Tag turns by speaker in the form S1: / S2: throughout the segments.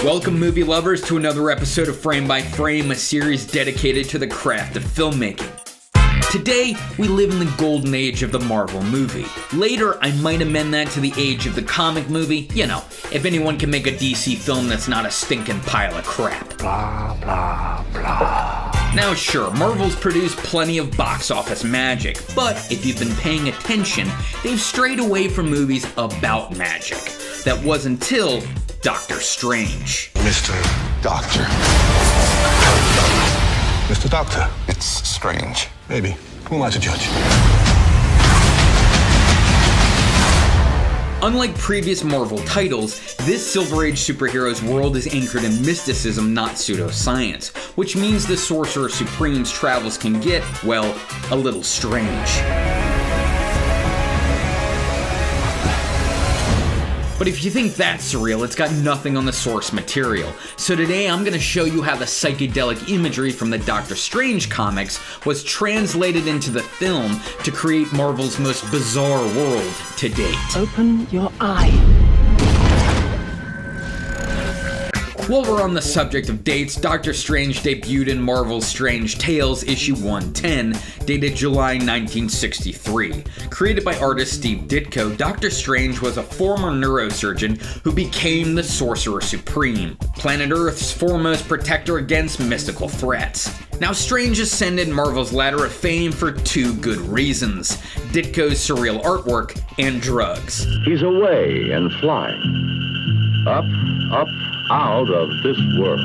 S1: Welcome, movie lovers, to another episode of Frame by Frame, a series dedicated to the craft of filmmaking. Today, we live in the golden age of the Marvel movie. Later, I might amend that to the age of the comic movie. You know, if anyone can make a DC film that's not a stinking pile of crap.
S2: Blah, blah, blah.
S1: Now sure, Marvel's produced plenty of box office magic, but if you've been paying attention, they've strayed away from movies about magic. That was until Doctor Strange.
S2: Mr. Doctor. Mr. Doctor.
S3: It's strange.
S2: Maybe. Who am I to judge?
S1: Unlike previous Marvel titles, this Silver Age superhero's world is anchored in mysticism, not pseudoscience, which means the Sorcerer Supreme's travels can get, well, a little strange. But if you think that's surreal, it's got nothing on the source material. So today I'm going to show you how the psychedelic imagery from the Doctor Strange comics was translated into the film to create Marvel's most bizarre world to date.
S4: Open your eye.
S1: While we're on the subject of dates, Doctor Strange debuted in Marvel's Strange Tales issue 110, dated July 1963. Created by artist Steve Ditko, Doctor Strange was a former neurosurgeon who became the Sorcerer Supreme, planet Earth's foremost protector against mystical threats. Now, Strange ascended Marvel's ladder of fame for two good reasons: Ditko's surreal artwork and drugs.
S5: He's away and flying. Up, up, out of this world.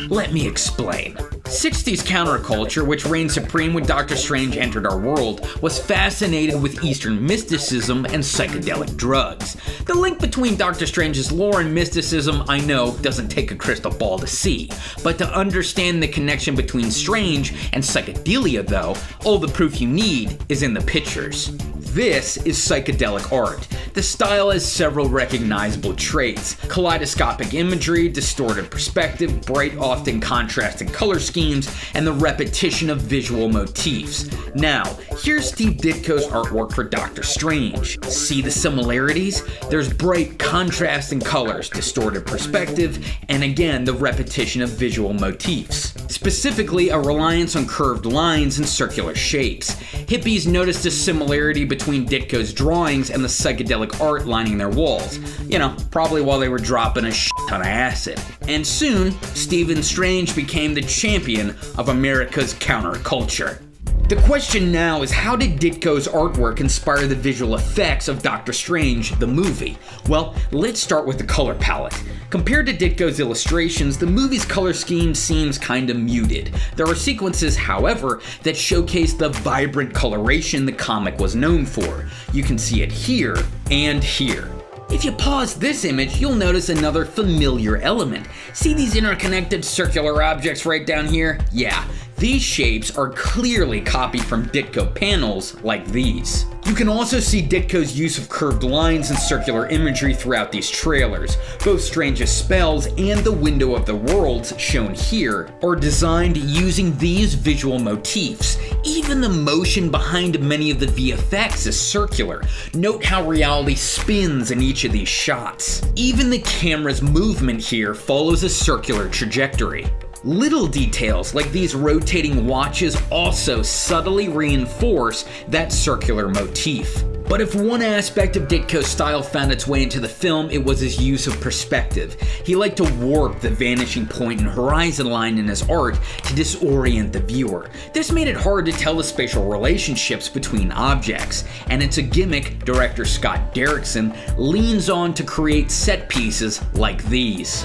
S1: Let me explain. 60s counterculture, which reigned supreme when Doctor Strange entered our world, was fascinated with Eastern mysticism and psychedelic drugs. The link between Doctor Strange's lore and mysticism, I know, doesn't take a crystal ball to see, but to understand the connection between Strange and psychedelia, though, all the proof you need is in the pictures. This is psychedelic art. The style has several recognizable traits: kaleidoscopic imagery, distorted perspective, bright, often contrasting color schemes, and the repetition of visual motifs. Now, here's Steve Ditko's artwork for Doctor Strange. See the similarities? There's bright, contrasting colors, distorted perspective, and again, the repetition of visual motifs. Specifically, a reliance on curved lines and circular shapes. Hippies noticed a similarity between Ditko's drawings and the psychedelic art lining their walls. You know, probably while they were dropping a shit ton of acid. And soon, Stephen Strange became the champion of America's counterculture. The question now is, how did Ditko's artwork inspire the visual effects of Doctor Strange, the movie? Well, let's start with the color palette. Compared to Ditko's illustrations, the movie's color scheme seems kinda muted. There are sequences, however, that showcase the vibrant coloration the comic was known for. You can see it here and here. If you pause this image, you'll notice another familiar element. See these interconnected circular objects right down here? Yeah, these shapes are clearly copied from Ditko panels like these. You can also see Ditko's use of curved lines and circular imagery throughout these trailers. Both Strange's spells and the window of the worlds shown here are designed using these visual motifs. Even the motion behind many of the VFX is circular. Note how reality spins in each of these shots. Even the camera's movement here follows a circular trajectory. Little details like these rotating watches also subtly reinforce that circular motif. But if one aspect of Ditko's style found its way into the film, it was his use of perspective. He liked to warp the vanishing point and horizon line in his art to disorient the viewer. This made it hard to tell the spatial relationships between objects, and it's a gimmick director Scott Derrickson leans on to create set pieces like these.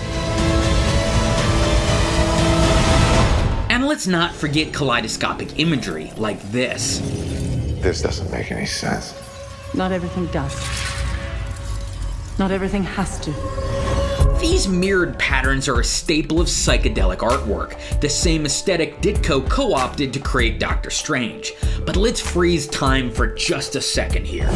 S1: And let's not forget kaleidoscopic imagery like this.
S3: This doesn't make any sense.
S4: Not everything does. Not everything has to.
S1: These mirrored patterns are a staple of psychedelic artwork, the same aesthetic Ditko co-opted to create Doctor Strange. But let's freeze time for just a second here.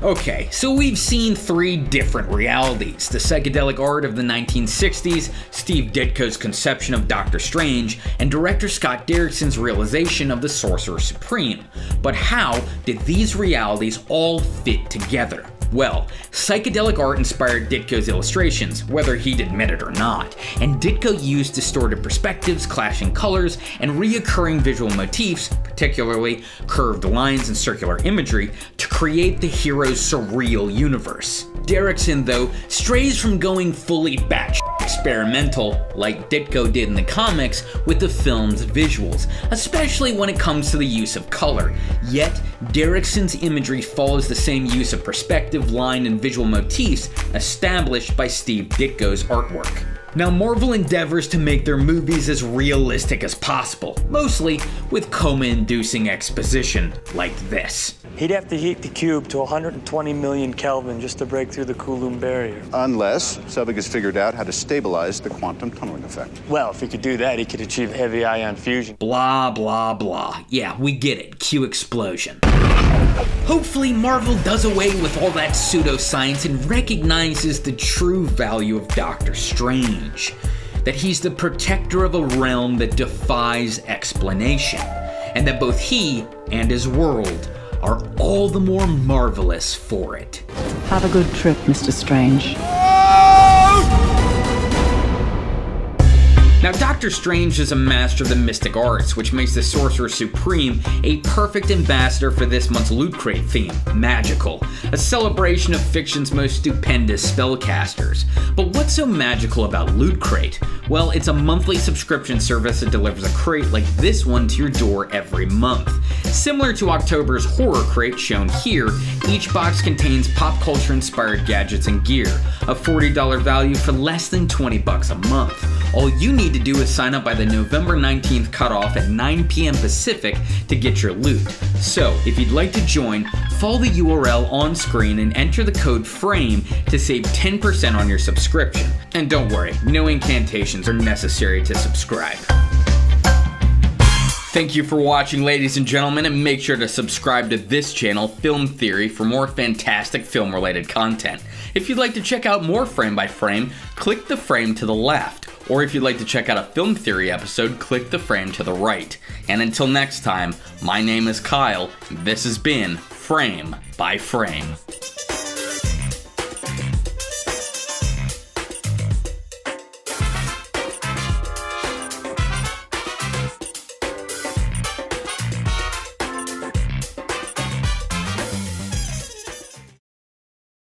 S1: Okay, so we've seen three different realities: the psychedelic art of the 1960s, Steve Ditko's conception of Doctor Strange, and director Scott Derrickson's realization of the Sorcerer Supreme. But how did these realities all fit together? Well, psychedelic art inspired Ditko's illustrations, whether he'd admit it or not, and Ditko used distorted perspectives, clashing colors, and reoccurring visual motifs, particularly curved lines and circular imagery, to create the hero's surreal universe. Derrickson, though, strays from going fully batshit experimental, like Ditko did in the comics, with the film's visuals, especially when it comes to the use of color. Yet, Derrickson's imagery follows the same use of perspective, line, and visual motifs established by Steve Ditko's artwork. Now, Marvel endeavors to make their movies as realistic as possible, mostly with coma-inducing exposition like this.
S6: He'd have to heat the cube to 120 million Kelvin just to break through the Coulomb barrier.
S7: Unless Selvig has figured out how to stabilize the quantum tunneling effect.
S6: Well, if he could do that, he could achieve heavy ion fusion.
S1: Blah, blah, blah. Yeah, we get it. Cue explosion. Hopefully, Marvel does away with all that pseudoscience and recognizes the true value of Doctor Strange. That he's the protector of a realm that defies explanation, and that both he and his world are all the more marvelous for it.
S4: Have a good trip, Mr. Strange.
S1: Now, Doctor Strange is a master of the mystic arts, which makes the Sorcerer Supreme a perfect ambassador for this month's Loot Crate theme, magical, a celebration of fiction's most stupendous spellcasters. But what's so magical about Loot Crate? Well, it's a monthly subscription service that delivers a crate like this one to your door every month. Similar to October's Horror Crate shown here, each box contains pop culture inspired gadgets and gear, a $40 value for less than $20 a month. All you need to do is sign up by the November 19th cutoff at 9 p.m. Pacific to get your loot. So, if you'd like to join, follow the URL on screen and enter the code FRAME to save 10% on your subscription. And don't worry, no incantations are necessary to subscribe. Thank you for watching, ladies and gentlemen, and make sure to subscribe to this channel, Film Theory, for more fantastic film-related content. If you'd like to check out more Frame by Frame, click the frame to the left. Or if you'd like to check out a Film Theory episode, click the frame to the right. And until next time, my name is Kyle, and this has been Frame by Frame.